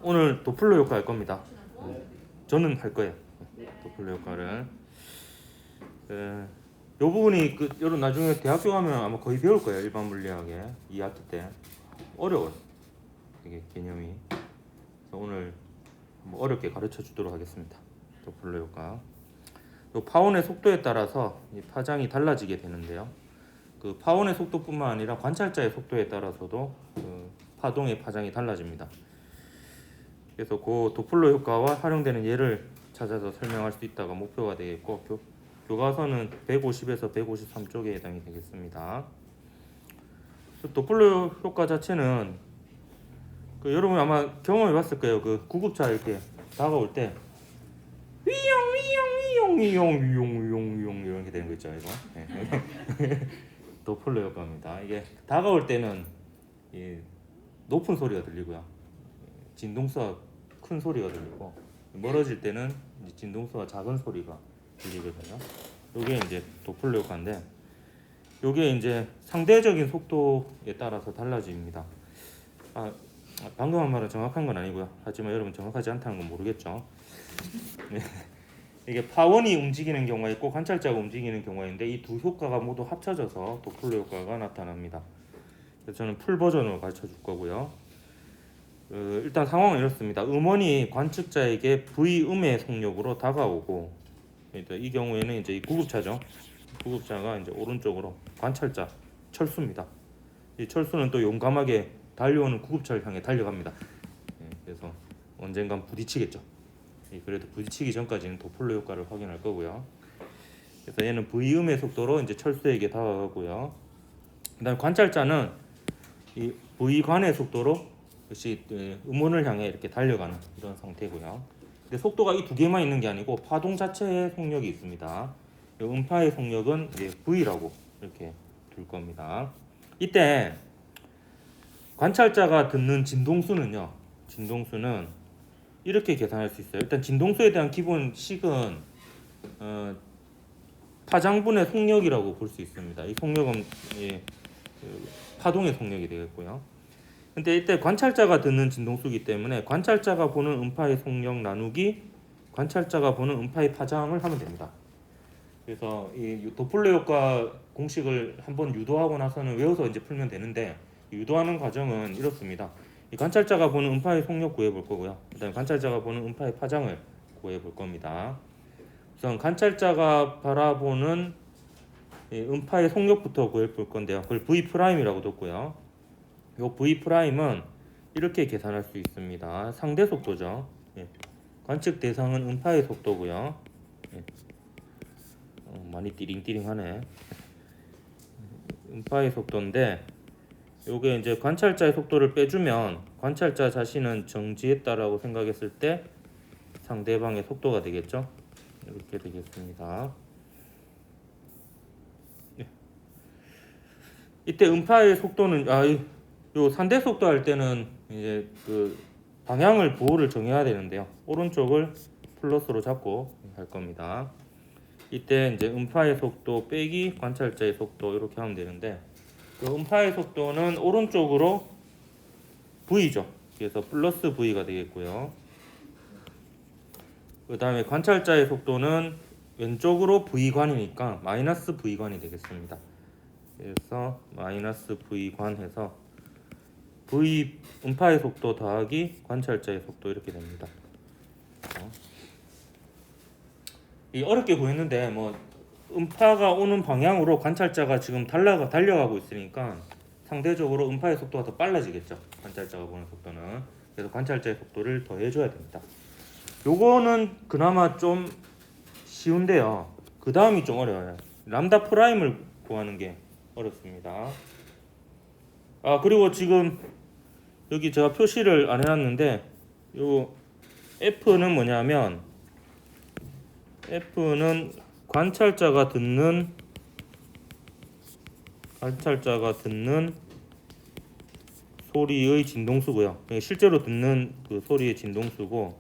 오늘 도플러 효과 할 겁니다. 저는 할 거예요. 도플러 효과를. 요 부분이 여러분 나중에 대학교 가면 아마 거의 배울 거예요. 일반 물리학에 2학기 때 어려워요. 이게 개념이. 그래서 오늘 한번 어렵게 가르쳐 주도록 하겠습니다. 도플러 효과. 요 파원의 속도에 따라서 이 파장이 달라지게 되는데요. 그 파원의 속도뿐만 아니라 관찰자의 속도에 따라서도 그 파동의 파장이 달라집니다. 그래서 그 도플러 효과와 활용되는 예를 찾아서 설명할 수 있다가 목표가 되겠고 교과서는 150에서 153쪽에 해당이 되겠습니다. 도플러 효과 자체는 여러분 아마 경험해 봤을 거예요. 그 구급차 이렇게 다가올 때 위용 이렇게 되는 거 있죠, 이거. 도플러 효과입니다. 이게 다가올 때는 높은 소리가 들리고요. 진동수가 큰 소리가 들리고 멀어질 때는 진동수가 작은 소리가 들리거든요. 이게 이제 도플러 효과인데 이게 이제 상대적인 속도에 따라서 달라집니다. 방금 한 말은 정확한 건 아니고요. 하지만 여러분 정확하지 않다는 건 모르겠죠. 이게 파원이 움직이는 경우가 있고 관찰자가 움직이는 경우가 있는데 이 두 효과가 모두 합쳐져서 도플러 효과가 나타납니다. 그래서 저는 풀 버전으로 가르쳐 줄 거고요. 일단 상황은 이렇습니다. 음원이 관측자에게 V음의 속력으로 다가오고, 이 경우에는 이제 이 구급차죠. 구급차가 이제 오른쪽으로 관찰자 철수입니다. 이 철수는 또 용감하게 달려오는 구급차를 향해 달려갑니다. 그래서 언젠간 부딪히겠죠. 그래도 부딪히기 전까지는 도플러 효과를 확인할 거고요. 그래서 얘는 V음의 속도로 이제 철수에게 다가가고요. 그다음에 관찰자는 이 V관의 속도로 역시 음원을 향해 이렇게 달려가는 이런 상태고요. 근데 속도가 이 두 개만 있는 게 아니고 파동 자체의 속력이 있습니다. 음파의 속력은 이제 V라고 이렇게 둘 겁니다. 이때 관찰자가 듣는 진동수는요. 진동수는 이렇게 계산할 수 있어요. 일단 진동수에 대한 기본 식은 파장분의 속력이라고 볼 수 있습니다. 이 속력은 파동의 속력이 되겠고요. 근데 이때 관찰자가 듣는 진동수이기 때문에 관찰자가 보는 음파의 속력 나누기 관찰자가 보는 음파의 파장을 하면 됩니다. 그래서 이 도플러 효과 공식을 한번 유도하고 나서는 외워서 이제 풀면 되는데 유도하는 과정은 이렇습니다. 이 관찰자가 보는 음파의 속력 구해 볼 거고요. 그다음에 관찰자가 보는 음파의 파장을 구해 볼 겁니다. 우선 관찰자가 바라보는 음파의 속력부터 구해 볼 건데요. 그걸 V'이라고 뒀고요. 요 V'은 이렇게 계산할 수 있습니다. 상대 속도죠. 관측 대상은 음파의 속도고요. 많이 띠링띠링하네. 음파의 속도인데 요게 이제 관찰자의 속도를 빼주면 관찰자 자신은 정지했다라고 생각했을 때 상대방의 속도가 되겠죠. 이렇게 되겠습니다. 이때 음파의 속도는 요 산대 속도 할 때는 이제 그 방향을 보호를 정해야 되는데요. 오른쪽을 플러스로 잡고 할 겁니다. 이때 이제 음파의 속도 빼기 관찰자의 속도 이렇게 하면 되는데 그 음파의 속도는 오른쪽으로 V죠. 그래서 플러스 V가 되겠고요. 그 다음에 관찰자의 속도는 왼쪽으로 V관이니까 마이너스 V관이 되겠습니다. 그래서 마이너스 V관 해서 V 음파의 속도 더하기 관찰자의 속도 이렇게 됩니다. 이 어렵게 보였는데 뭐 음파가 오는 방향으로 관찰자가 지금 달려가고 있으니까 상대적으로 음파의 속도가 더 빨라지겠죠. 관찰자가 보는 속도는. 그래서 관찰자의 속도를 더해줘야 됩니다. 요거는 그나마 좀 쉬운데요. 그 다음이 좀 어려워요. 람다 프라임을 구하는 게 어렵습니다. 그리고 지금 여기 제가 표시를 안 해놨는데 요 F는 뭐냐면 F는 관찰자가 듣는 소리의 진동수고요. 실제로 듣는 그 소리의 진동수고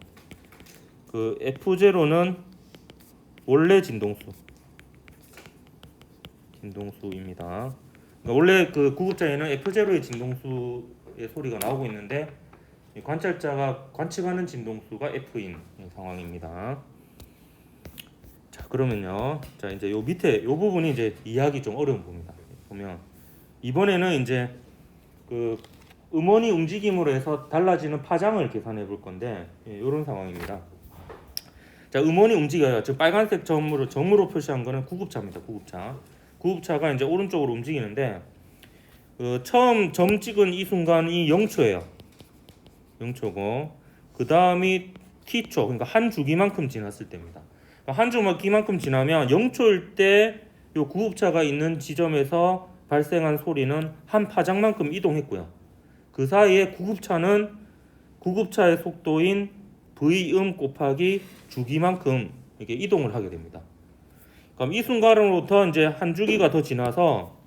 그 F0는 원래 진동수입니다. 그러니까 원래 그 구급자에는 F0의 진동수의 소리가 나오고 있는데 이 관찰자가 관측하는 진동수가 F인 상황입니다. 자, 그러면요. 자, 이제 요 밑에 요 부분이 이제 이해하기 좀 어려운 부분입니다. 보면 이번에는 이제 그 음원이 움직임으로 해서 달라지는 파장을 계산해 볼 건데 이런 상황입니다. 자, 음원이 움직여요. 즉 빨간색 점으로 표시한 거는 구급차입니다. 구급차가 이제 오른쪽으로 움직이는데 처음 점 찍은 이 순간이 0초예요. 0초고 그 다음이 t초, 그러니까 한 주기만큼 지났을 때입니다. 그러니까 한 주기만큼 지나면 0초일 때 이 구급차가 있는 지점에서 발생한 소리는 한 파장만큼 이동했고요. 그 사이에 구급차의 속도인 v음 곱하기 주기만큼 이렇게 이동을 하게 됩니다. 그럼 이 순간으로부터 이제 한 주기가 더 지나서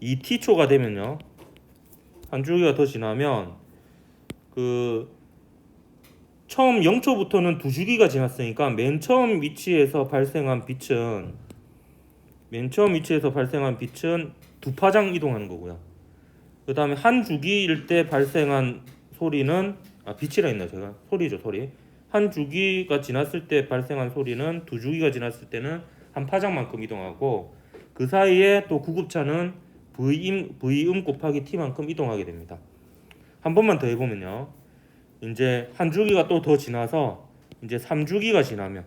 2t초가 되면요. 한 주기가 더 지나면 그 처음 0초부터는 두 주기가 지났으니까 맨 처음 위치에서 발생한 빛은 두 파장 이동하는 거고요. 그 다음에 한 주기일 때 발생한 소리는 빛이라 했나 제가 소리죠 소리. 한 주기가 지났을 때 발생한 소리는 두 주기가 지났을 때는 한 파장만큼 이동하고 그 사이에 또 구급차는 V음 곱하기 T만큼 이동하게 됩니다. 한 번만 더 해보면요. 이제 한 주기가 또 더 지나서 이제 3주기가 지나면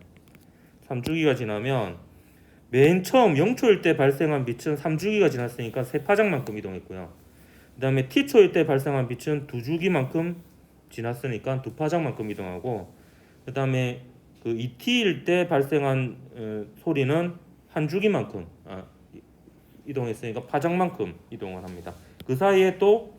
맨 처음 0초일 때 발생한 빛은 3주기가 지났으니까 세 파장만큼 이동했고요. 그 다음에 t초일 때 발생한 빛은 두 주기만큼 지났으니까 두 파장만큼 이동하고 그 다음에 그 2t일 때 발생한 소리는 한 주기만큼 이동했으니까 파장만큼 이동을 합니다. 그 사이에 또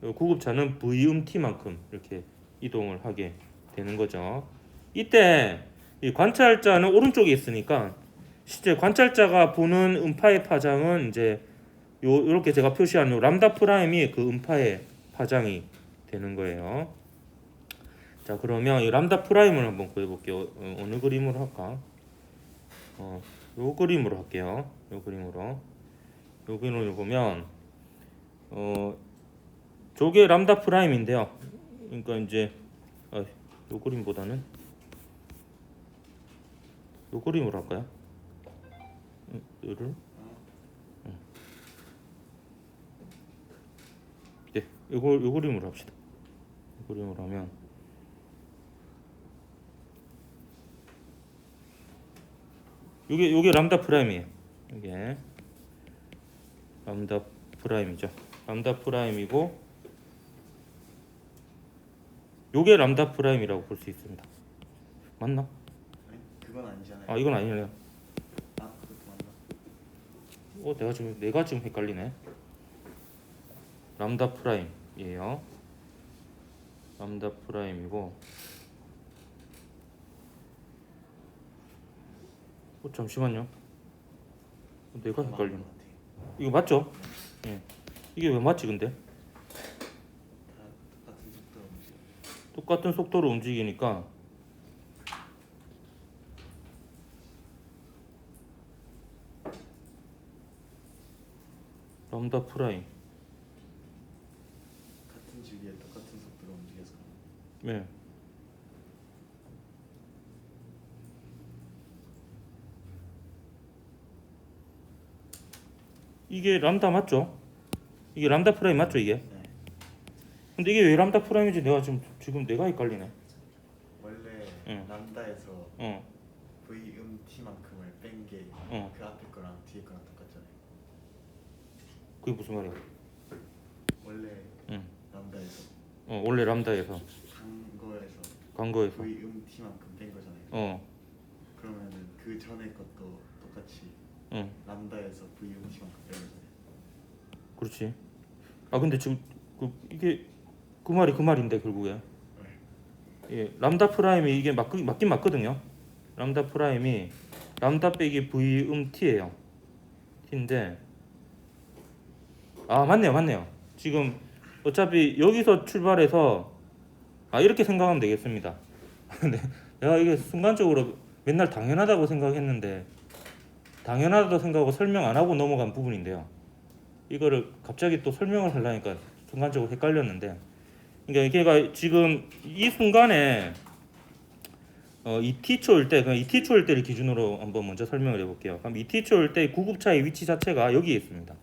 구급차는 v음 t만큼 이렇게 이동을 하게 되는 거죠. 이때 이 관찰자는 오른쪽에 있으니까 실제 관찰자가 보는 음파의 파장은 이제 요렇게 제가 표시한 요 람다 프라임이 그 음파의 파장이 되는 거예요. 자, 그러면 이 람다 프라임을 한번 구해볼게요. 어느 그림으로 할까? 요 그림으로 할게요. 요 그림으로 보면 저게 람다 프라임인데요. 그러니까 이제 요 그림보다는 요 그림으로 할까요? 요를 네, 요 그림으로 합시다. 요 그림으로 하면 요게 람다 프라임이에요. 이게 람다 프라임이죠. 람다 프라임이고 요게 람다 프라임이라고 볼 수 있습니다. 맞나? 아니, 그건 아니잖아요. 이건 아니네요. 그것도 맞나? 내가 지금 헷갈리네. 람다 프라임이에요. 람다 프라임이고 잠시만요. 내가 헷갈리네. 이거 맞죠? 예. 이게 왜 맞지 근데? 다 똑같은 속도로 움직여. 똑같은 속도로 움직이니까 람다 프라임. 같은 주기에 똑같은 속도로 움직여서. 네. 이게 람다 맞죠? 이게 람다 프라임 맞죠 이게? 네. 근데 이게 왜 람다 프라임인지 지금 내가 헷갈리네. 원래 응. 람다에서 어. V음 T만큼을 뺀 게 그 앞에 거랑 뒤에 거랑 똑같잖아요. 그게 무슨 말이야? 원래 응. 람다에서 원래 람다에서 광고에서 V음 T만큼 뺀 거잖아요. 그러면은 그 전에 것도 똑같이 람다에서 V음 T만큼 뺀 거잖아요. 그렇지. 근데 지금 이게 그 말이 그 말인데 결국에 예, 람다 프라임이 이게 맞긴 맞거든요. 람다 프라임이 람다 빼기 V음 T예요. T인데 맞네요. 지금 어차피 여기서 출발해서 이렇게 생각하면 되겠습니다. 근데 내가 이게 순간적으로 맨날 당연하다고 생각했는데 당연하다고 생각하고 설명 안 하고 넘어간 부분인데요. 이거를 갑자기 또 설명을 하려니까 순간적으로 헷갈렸는데 그러니까 걔가 지금 이 순간에 이 t초일 때, 그럼 이 t초일 때를 기준으로 한번 먼저 설명을 해볼게요. 그럼 이 t초일 때 구급차의 위치 자체가 여기에 있습니다.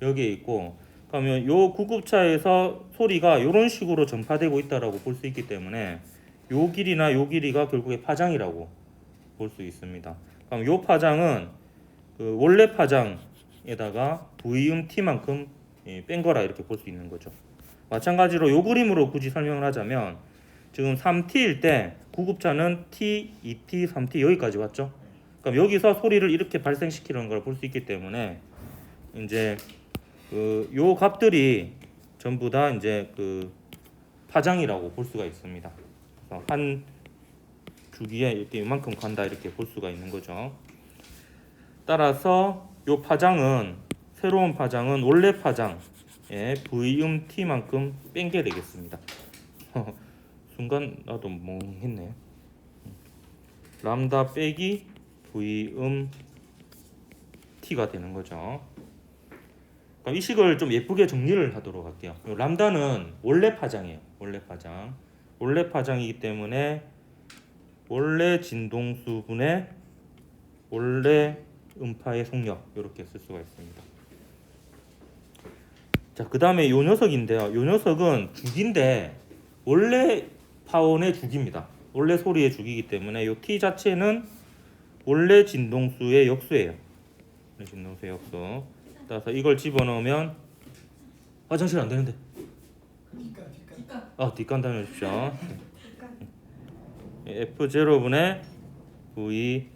여기에 있고, 그러면 요 구급차에서 소리가 이런 식으로 전파되고 있다라고 볼 수 있기 때문에 요 길이나 요 길이가 결국에 파장이라고 볼 수 있습니다. 그럼 요 파장은 그 원래 파장에다가 V음 T만큼 뺀 거라 이렇게 볼 수 있는 거죠. 마찬가지로 요 그림으로 굳이 설명을 하자면 지금 3T일 때 구급차는 T, 2T, 3T 여기까지 왔죠. 그럼 여기서 소리를 이렇게 발생시키는 걸 볼 수 있기 때문에 이제 요 값들이 전부 다 이제 그 파장이라고 볼 수가 있습니다. 그래서 한 주기에 이렇게 이만큼 간다 이렇게 볼 수가 있는 거죠. 따라서 요 파장은 새로운 파장은 원래 파장의 V음 T만큼 뺀 게 되겠습니다. 순간 나도 멍했네. 람다 빼기 V음 T가 되는 거죠. 그럼 이 식을 좀 예쁘게 정리를 하도록 할게요. 람다는 원래 파장이에요. 원래 파장. 원래 파장이기 때문에 원래 진동수분의 원래 음파의 속력 이렇게 쓸 수가 있습니다. 자, 그 다음에 요 녀석인데요. 요 녀석은 주기인데 원래 파원의 주기입니다. 원래 소리의 주기이기 때문에 요 T 자체는 원래 진동수의 역수예요. 진동수의 역수. 따라서 이걸 집어넣으면 화장실 안 되는데. 뒷간 단위 주십시오. F0분의 V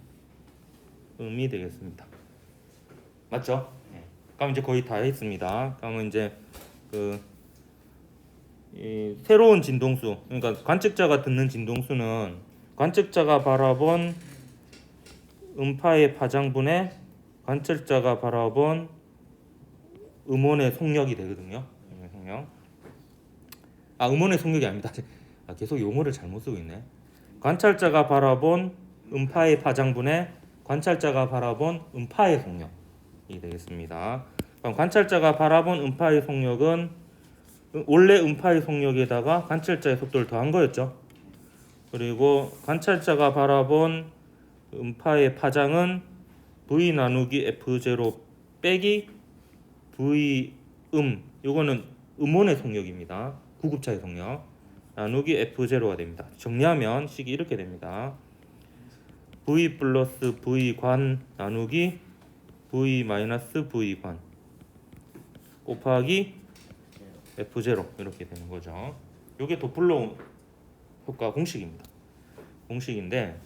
음이 되겠습니다. 맞죠? 그럼 이제 거의 다 했습니다. 그러면 이제 이 새로운 진동수, 그러니까 관측자가 듣는 진동수는 관측자가 바라본 음파의 파장분의 관측자가 바라본 음원의 속력이 되거든요. 속력. 음원의 속력이 아닙니다. 계속 용어를 잘못 쓰고 있네. 관찰자가 바라본 음파의 파장분의 관찰자가 바라본 음파의 속력이 되겠습니다. 그럼 관찰자가 바라본 음파의 속력은 원래 음파의 속력에다가 관찰자의 속도를 더한 거였죠. 그리고 관찰자가 바라본 음파의 파장은 V 나누기 F0 빼기 V 요거는 음원의 속력입니다. 구급차의 속력 나누기 F0가 됩니다. 정리하면 식이 이렇게 됩니다. V 플러스 V 관 나누기 V 마이너스 V 관 곱하기 F0 이렇게 되는 거죠. 이게 도플러 효과 공식입니다. 공식인데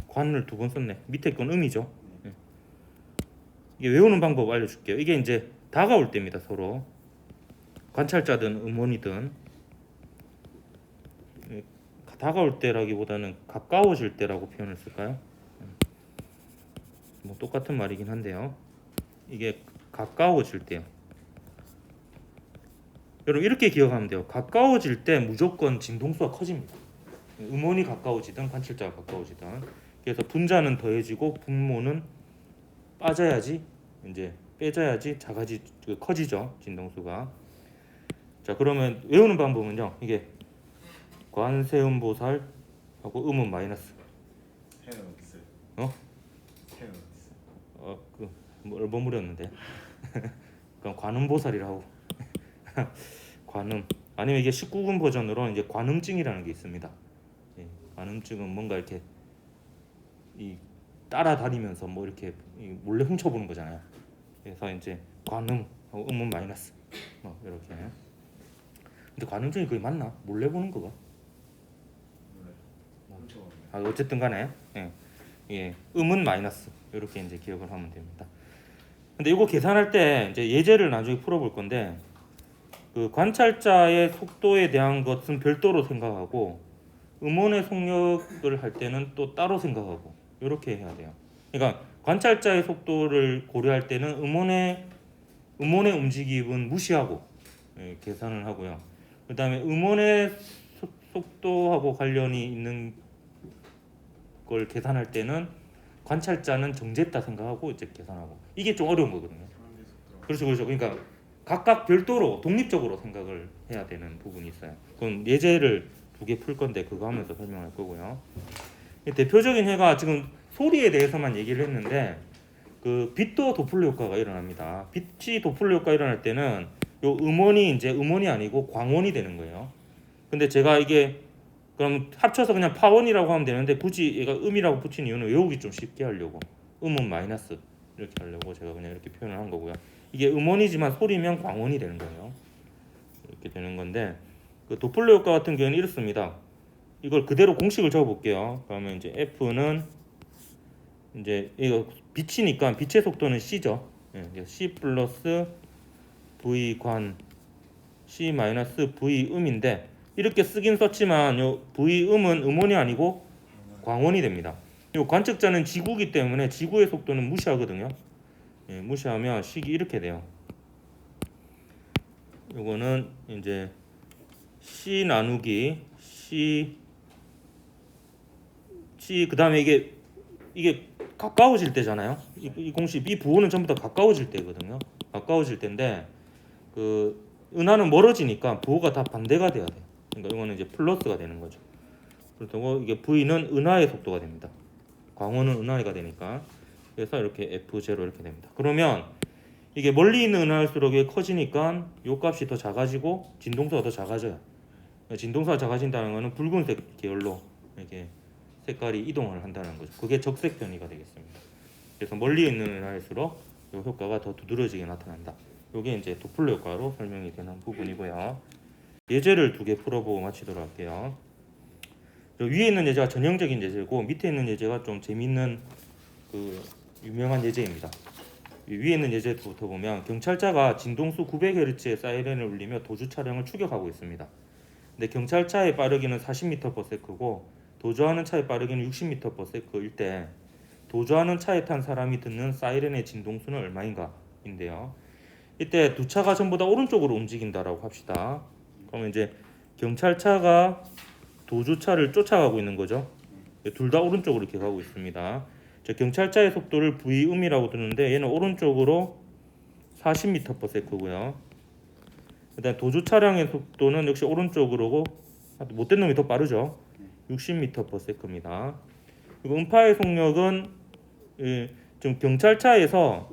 관을 두 번 썼네. 밑에 건 음이죠. 이게 외우는 방법 알려줄게요. 이게 이제 다가올 때입니다. 서로 관찰자든 음원이든 다가올 때라기보다는 가까워질 때라고 표현을 쓸까요? 뭐 똑같은 말이긴 한데요. 이게 가까워질 때요. 여러분 이렇게 기억하면 돼요. 가까워질 때 무조건 진동수가 커집니다. 음원이 가까워지든 관찰자가 가까워지든. 그래서 분자는 더해지고 분모는 빠져야지 이제 빼져야지 커지죠. 진동수가. 자, 그러면 외우는 방법은요. 이게 관세음보살하고 음은 마이너스. 헤어스. 뭘 버무렸는데. 그럼 관음보살이라고. 관음. 아니면 이게 19금 버전으로 이제 관음증이라는 게 있습니다. 관음증은 뭔가 이렇게 따라다니면서 뭐 이렇게 몰래 훔쳐보는 거잖아요. 그래서 이제 관음하고 음은 마이너스. 이렇게. 근데 관음증이 그게 맞나? 몰래 보는 거가? 어쨌든 간에 음은 마이너스 이렇게 이제 기억을 하면 됩니다. 근데 이거 계산할 때 이제 예제를 나중에 풀어볼 건데 그 관찰자의 속도에 대한 것은 별도로 생각하고 음원의 속력을 할 때는 또 따로 생각하고 이렇게 해야 돼요. 그러니까 관찰자의 속도를 고려할 때는 음원의 움직임은 무시하고 계산을 하고요. 그다음에 음원의 속도하고 관련이 있는 걸 계산할 때는 관찰자는 정제했다 생각하고 이제 계산하고 이게 좀 어려운 거거든요. 그렇죠. 그러니까 각각 별도로 독립적으로 생각을 해야 되는 부분이 있어요. 그건 예제를 2개 풀 건데 그거 하면서 설명할 거고요. 대표적인 예가 지금 소리에 대해서만 얘기를 했는데 그 빛도 도플러 효과가 일어납니다. 빛이 도플러 효과 일어날 때는 요 음원이 이제 음원이 아니고 광원이 되는 거예요. 근데 제가 이게 그럼 합쳐서 그냥 파원이라고 하면 되는데 굳이 얘가 음이라고 붙인 이유는 외우기 좀 쉽게 하려고 음은 마이너스 이렇게 하려고 제가 그냥 이렇게 표현을 한 거고요. 이게 음원이지만 소리면 광원이 되는 거예요. 이렇게 되는 건데 그 도플러 효과 같은 경우는 이렇습니다. 이걸 그대로 공식을 적어볼게요. 그러면 이제 F는 이제 이거 빛이니까 빛의 속도는 C죠. C 플러스 V 관 C 마이너스 V 음인데 이렇게 쓰긴 썼지만 요 V 음은 음원이 아니고 광원이 됩니다. 요 관측자는 지구이기 때문에 지구의 속도는 무시하거든요. 무시하면 식이 이렇게 돼요. 요거는 이제 C 나누기 C 그다음에 이게 가까워질 때잖아요. 이 공식 이 부호는 전부 다 가까워질 때거든요. 가까워질 때인데 그 은하는 멀어지니까 부호가 다 반대가 돼야 돼. 그러니까 이거는 이제 플러스가 되는 거죠. 그렇다고 이게 V는 은하의 속도가 됩니다. 광원은 은하가 되니까. 그래서 이렇게 F0 이렇게 됩니다. 그러면 이게 멀리 있는 은하일수록 이게 커지니까 요 값이 더 작아지고 진동수가 더 작아져요. 진동수가 작아진다는 것은 붉은색 계열로 이렇게 색깔이 이동을 한다는 거죠. 그게 적색 변이가 되겠습니다. 그래서 멀리 있는 은하일수록 이 효과가 더 두드러지게 나타난다. 이게 이제 도플러 효과로 설명이 되는 부분이고요. 예제를 2개 풀어보고 마치도록 할게요. 위에 있는 예제가 전형적인 예제고 밑에 있는 예제가 좀 재밌는 그 유명한 예제입니다. 위에 있는 예제부터 보면 경찰차가 진동수 900Hz의 사이렌을 울리며 도주 차량을 추격하고 있습니다. 근데 경찰차의 빠르기는 40m/s고 도주하는 차의 빠르기는 60m/s일 때 도주하는 차에 탄 사람이 듣는 사이렌의 진동수는 얼마인가인데요. 이때 두 차가 전부 다 오른쪽으로 움직인다라고 합시다. 그러면 이제 경찰차가 도주차를 쫓아가고 있는 거죠. 둘 다 오른쪽으로 이렇게 가고 있습니다. 경찰차의 속도를 V음이라고 두는데 얘는 오른쪽으로 40m/s고요. 그다음 도주 차량의 속도는 역시 오른쪽으로 못된 놈이 더 빠르죠. 60m/s입니다. 그리고 음파의 속력은 지금 경찰차에서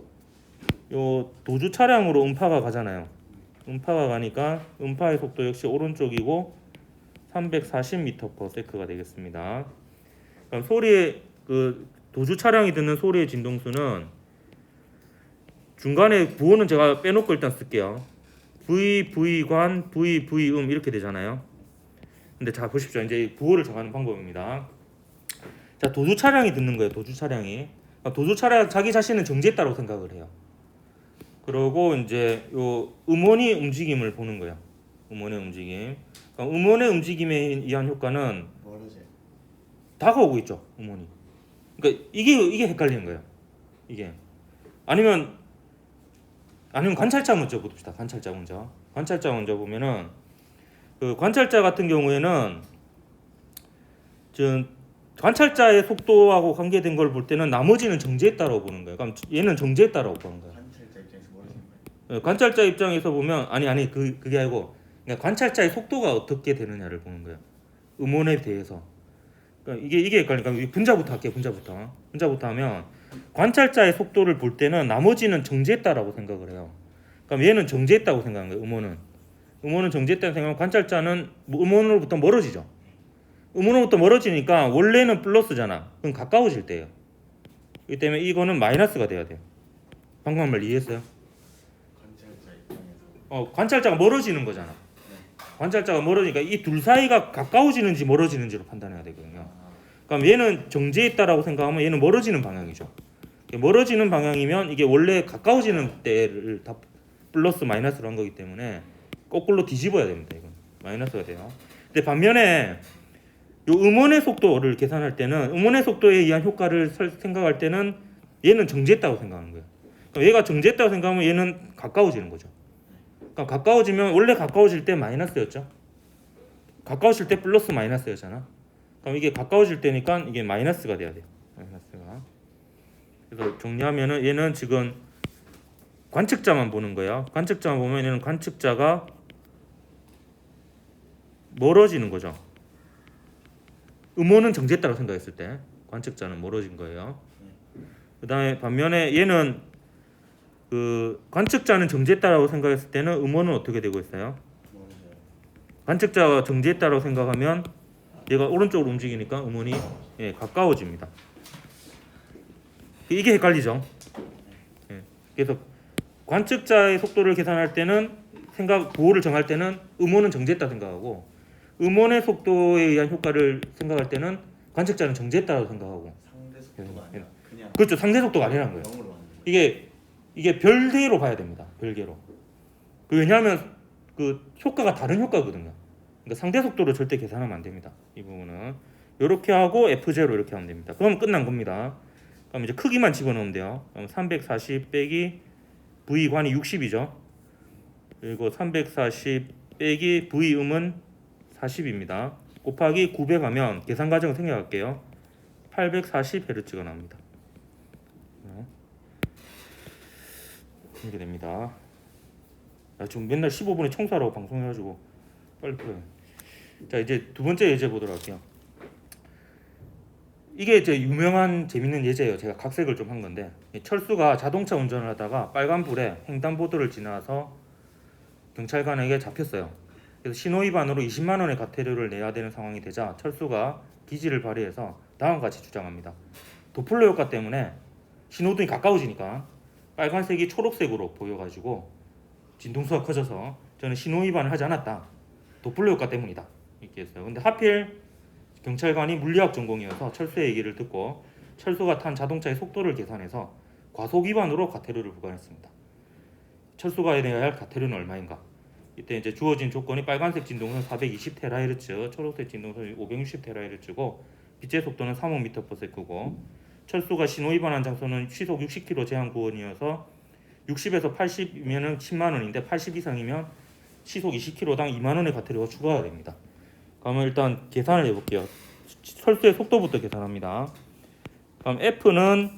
요 도주 차량으로 음파가 가잖아요. 음파가 가니까 음파의 속도 역시 오른쪽이고 340m/s가 되겠습니다. 그럼 소리의 그 도주 차량이 듣는 소리의 진동수는 중간에 부호는 제가 빼놓고 일단 쓸게요. V, V관, V, V음 이렇게 되잖아요. 근데 자 보십시오. 이제 부호를 정하는 방법입니다. 자 도주 차량이 듣는 거예요. 도주 차량이. 도주 차량 자기 자신은 정지했다고 생각을 해요. 그러고 이제 요 음원이 움직임을 보는 거예요. 음원의 움직임. 그러니까 음원의 움직임에 의한 효과는 다가오고 있죠. 음원이. 그러니까 이게 헷갈리는 거예요. 이게 아니면 관찰자 먼저 봅시다. 관찰자 먼저 보면은 그 관찰자 같은 경우에는 지금 관찰자의 속도하고 관계된 걸 볼 때는 나머지는 정지했다라고 보는 거예요. 그럼 얘는 정지했다라고 보는 거예요. 관찰자 입장에서 모르시는 거예요? 관찰자 입장에서 보면 그게 아니고 그러니까 관찰자의 속도가 어떻게 되느냐를 보는 거예요. 음원에 대해서. 그러니까 이게 헷갈리니까 분자부터 할게요. 분자부터 하면 관찰자의 속도를 볼 때는 나머지는 정지했다라고 생각을 해요. 그럼 얘는 정지했다고 생각하는 거예요. 음원은 정지했다고 생각하면 관찰자는 음원으로부터 멀어지죠. 음원으로부터 멀어지니까 원래는 플러스잖아. 그럼 가까워질 때예요. 그렇기 때문에 이거는 마이너스가 돼야 돼요. 방금 말 이해했어요? 관찰자 입장에서 관찰자가 멀어지는 거잖아. 관찰자가 멀어지니까 이 둘 사이가 가까워지는지 멀어지는지로 판단해야 되거든요. 그럼 얘는 정지했다라고 생각하면 얘는 멀어지는 방향이죠. 멀어지는 방향이면 이게 원래 가까워지는 때를 다 플러스 마이너스로 한 거기 때문에 거꾸로 뒤집어야 됩니다. 이건 마이너스가 돼요. 근데 반면에 요 음원의 속도를 계산할 때는 음원의 속도에 의한 효과를 생각할 때는 얘는 정지했다고 생각하는 거예요. 그럼 얘가 정지했다고 생각하면 얘는 가까워지는 거죠. 그러니까 가까워지면 원래 가까워질 때 마이너스였죠. 가까워질 때 플러스 마이너스였잖아. 그럼 이게 가까워질 때니까 이게 마이너스가 돼야 돼요. 마이너스가. 그래서 정리하면은 얘는 지금 관측자만 보는 거예요. 관측자만 보면 얘는 관측자가 멀어지는 거죠. 음호는 정지했다고 생각했을 때 관측자는 멀어진 거예요. 그다음에 반면에 얘는 그 관측자는 정지했다라고 생각했을 때는 음호는 어떻게 되고 있어요? 관측자가 정지했다라고 생각하면 얘가 오른쪽으로 움직이니까 음원이 가까워집니다. 이게 헷갈리죠. 그래서 관측자의 속도를 계산할 때는 부호를 정할 때는 음원은 정지했다 생각하고 음원의 속도에 의한 효과를 생각할 때는 관측자는 정지했다고 생각하고. 상대 속도가 아니라 그냥 그렇죠. 상대 속도가 아니라는 거예요. 0으로 하는 거예요. 이게 별개로 봐야 됩니다. 별개로. 왜냐하면 그 효과가 다른 효과거든요. 그러니까 상대 속도로 절대 계산하면 안 됩니다. 이 부분은 이렇게 하고 F0 이렇게 하면 됩니다. 그럼 끝난 겁니다. 그럼 이제 크기만 집어넣으면 돼요. 그럼 340 빼기 V관이 60이죠. 그리고 340 빼기 V음은 40입니다. 곱하기 900 하면 계산 과정을 생략할게요. 840Hz가 나옵니다. 이렇게 됩니다. 지금 맨날 15분에 청소하라고 방송해가지고 빨리 풀어요. 자, 이제 두 번째 예제 보도록 할게요. 이게 이제 유명한 재밌는 예제예요. 제가 각색을 좀 한 건데, 철수가 자동차 운전을 하다가 빨간불에 횡단보도를 지나서 경찰관에게 잡혔어요. 그래서 신호위반으로 20만 원의 과태료를 내야 되는 상황이 되자 철수가 기지를 발휘해서 다음과 같이 주장합니다. 도플러 효과 때문에 신호등이 가까워지니까 빨간색이 초록색으로 보여가지고 진동수가 커져서 저는 신호위반을 하지 않았다. 도플러 효과 때문이다. 이렇게 했어요. 근데 하필 경찰관이 물리학 전공이어서 철수의 얘기를 듣고 철수가 탄 자동차의 속도를 계산해서 과속 위반으로 과태료를 부과했습니다. 철수가 내야 할 과태료는 얼마인가? 이때 이제 주어진 조건이 빨간색 진동은 420THz, 초록색 진동은 560THz고 빛의 속도는 3m/s고 철수가 신호 위반한 장소는 시속 60km 제한 구간이어서 60에서 80이면은 10만 원인데 80 이상이면 시속 20km당 2만 원의 과태료가 추가가 됩니다. 그러면 일단 계산을 해볼게요. 철수의 속도부터 계산합니다. 그럼 F는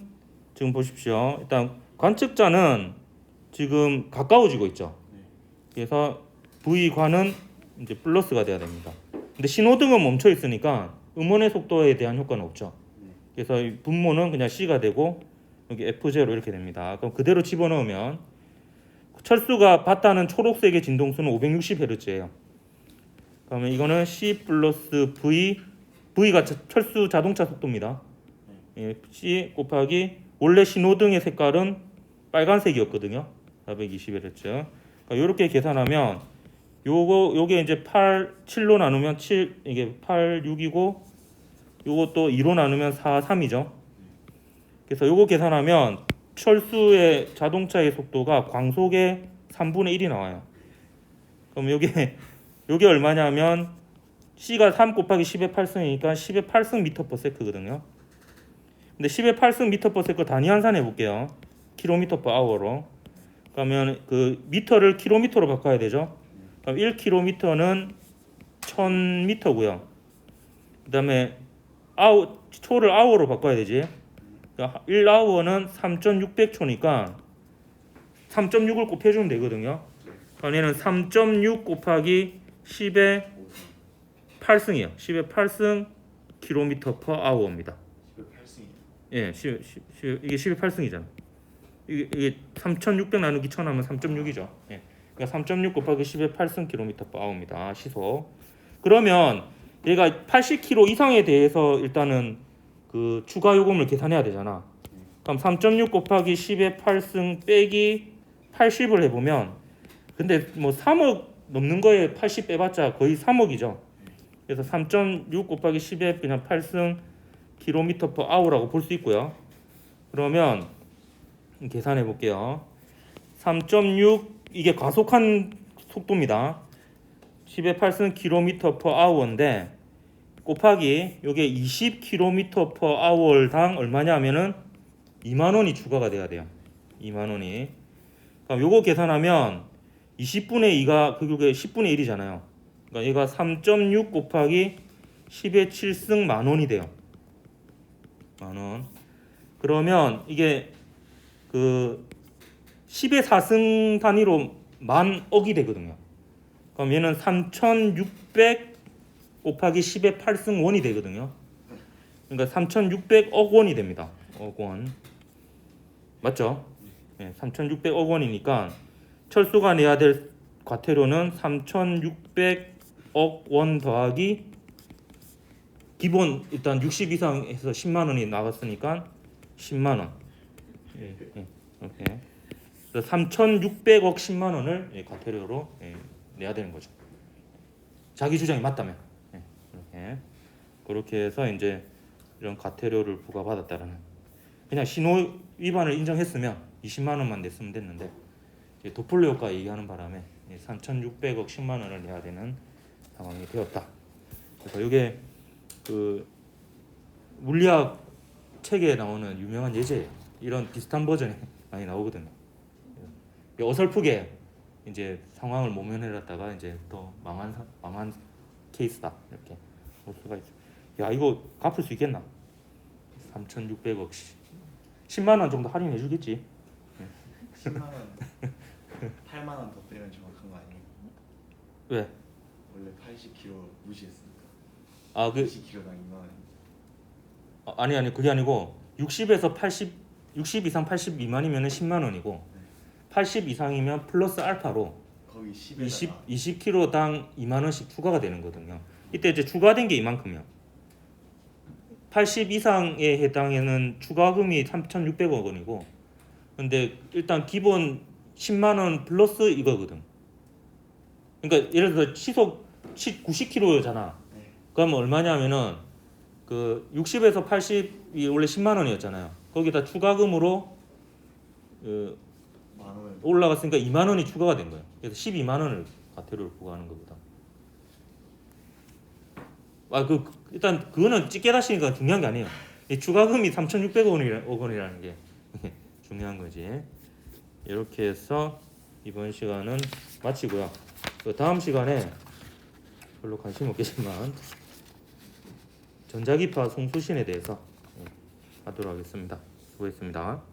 지금 보십시오. 일단 관측자는 지금 가까워지고 있죠. 그래서 V관은 이제 플러스가 돼야 됩니다. 근데 신호등은 멈춰 있으니까 음원의 속도에 대한 효과는 없죠. 그래서 이 분모는 그냥 C가 되고 여기 F0 이렇게 됩니다. 그럼 그대로 집어넣으면 철수가 봤다는 초록색의 진동수는 560Hz예요. 그러면 이거는 C 플러스 V, V가 철수 자동차 속도입니다. C 곱하기 원래 신호등의 색깔은 빨간색이었거든요. 420Hz. 그러니까 이렇게 계산하면 요게 이제 7로 나누면 7, 이게 8, 6이고 요것도 2로 나누면 4, 3이죠. 그래서 요거 계산하면 철수의 자동차의 속도가 광속의 3분의 1이 나와요. 그럼 요게 얼마냐면 C가 3 곱하기 10의 8승이니까 10의 8승 m/s거든요. 근데 10의 8승 m/s 단위 환산해 볼게요. km/h로. 그러면 그 미터를 킬로미터로 바꿔야 되죠. 그럼 1km는 1000m고요. 그다음에 초를 아워로 바꿔야 되지. 그러니까 1아워는 3600초니까 3.6을 곱해주면 되거든요. 그럼 얘는 3.6 곱하기 10의 8승이에요. 10의 8승 km/h입니다. 8승이에요. 예, 이게 10의 8승이잖아. 이게 3,600 나누기 1000 하면 3.6이죠. 예. 그러니까 3.6 곱하기 10의 8승 km/h입니다. 시속. 그러면 얘가 80km 이상에 대해서 일단은 그 추가 요금을 계산해야 되잖아. 그럼 3.6 곱하기 10의 8승 빼기 80을 해보면 근데 뭐 3억 넘는 거에 80 빼봤자 거의 3억이죠. 그래서 3.6 곱하기 10의 그냥 8승 km/h라고 볼 수 있고요. 그러면 계산해 볼게요. 3.6 이게 과속한 속도입니다. 10의 8승 km/h인데 곱하기 요게 20km/h당 얼마냐면은 2만 원이 추가가 돼야 돼요. 2만 원이. 그럼 요거 계산하면 20분의 2가 그게 10분의 1이잖아요. 그러니까 얘가 3.6 곱하기 10의 7승 만 원이 돼요. 만 원. 그러면 이게 그 10의 4승 단위로 10,000억이 되거든요. 그럼 얘는 3,600 곱하기 10의 8승 원이 되거든요. 그러니까 3,600억 원이 됩니다. 억 원. 맞죠? 네, 3,600억 원이니까 철수가 내야 될 과태료는 3,600억 원 더하기 기본 일단 60 이상에서 10만 원이 나갔으니까 10만 원. 예, 예, 이렇게. 3,600억 10만 원을 과태료로 내야 되는 거죠. 자기 주장이 맞다면. 이렇게. 그렇게 해서 이제 이런 과태료를 부과받았다라는. 그냥 신호 위반을 인정했으면 20만 원만 냈으면 됐는데 도플러 효과 얘기하는 바람에 3,600억 10만 원을 내야 되는 상황이 되었다. 그래서 이게 그 물리학 책에 나오는 유명한 예제예요. 이런 비슷한 버전이 많이 나오거든요. 어설프게 이제 상황을 모면해놨다가 이제 더 망한 케이스다 이렇게 볼 수가 있어요. 야 이거 갚을 수 있겠나? 3,600억 10만 원 정도 할인해 주겠지. 10만 원, 8만 원 더 빼면 정확한 거 아니에요? 왜? 원래 80kg 무시했으니까. 아 그 20kg당 2만 원. 아니 그게 아니고 60에서 80 60 이상 80 미만이면은 10만 원이고 80 이상이면 플러스 알파로 거기 10에다가 20kg당 2만 원씩 추가가 되는 거거든요. 이때 이제 추가된 게 이만큼이요. 80 이상에 해당에는 추가금이 3,600억 원이고, 근데 일단 기본 10만 원 플러스 이거거든. 그러니까 예를 들어 시속 90km잖아. 네. 그러면 얼마냐면은 그 60에서 80이 원래 10만 원이었잖아요. 거기다 추가금으로 만 원. 올라갔으니까 2만 원이 추가가 된 거예요. 그래서 12만 원을 과태료를 부과하는 겁니다. 일단 그거는 찌개다시니까 중요한 게 아니에요. 이 추가금이 3,600억 원이라는 게 중요한 거지. 이렇게 해서 이번 시간은 마치고요. 그 다음 시간에 별로 관심 없겠지만 전자기파 송수신에 대해서 하도록 하겠습니다. 수고했습니다.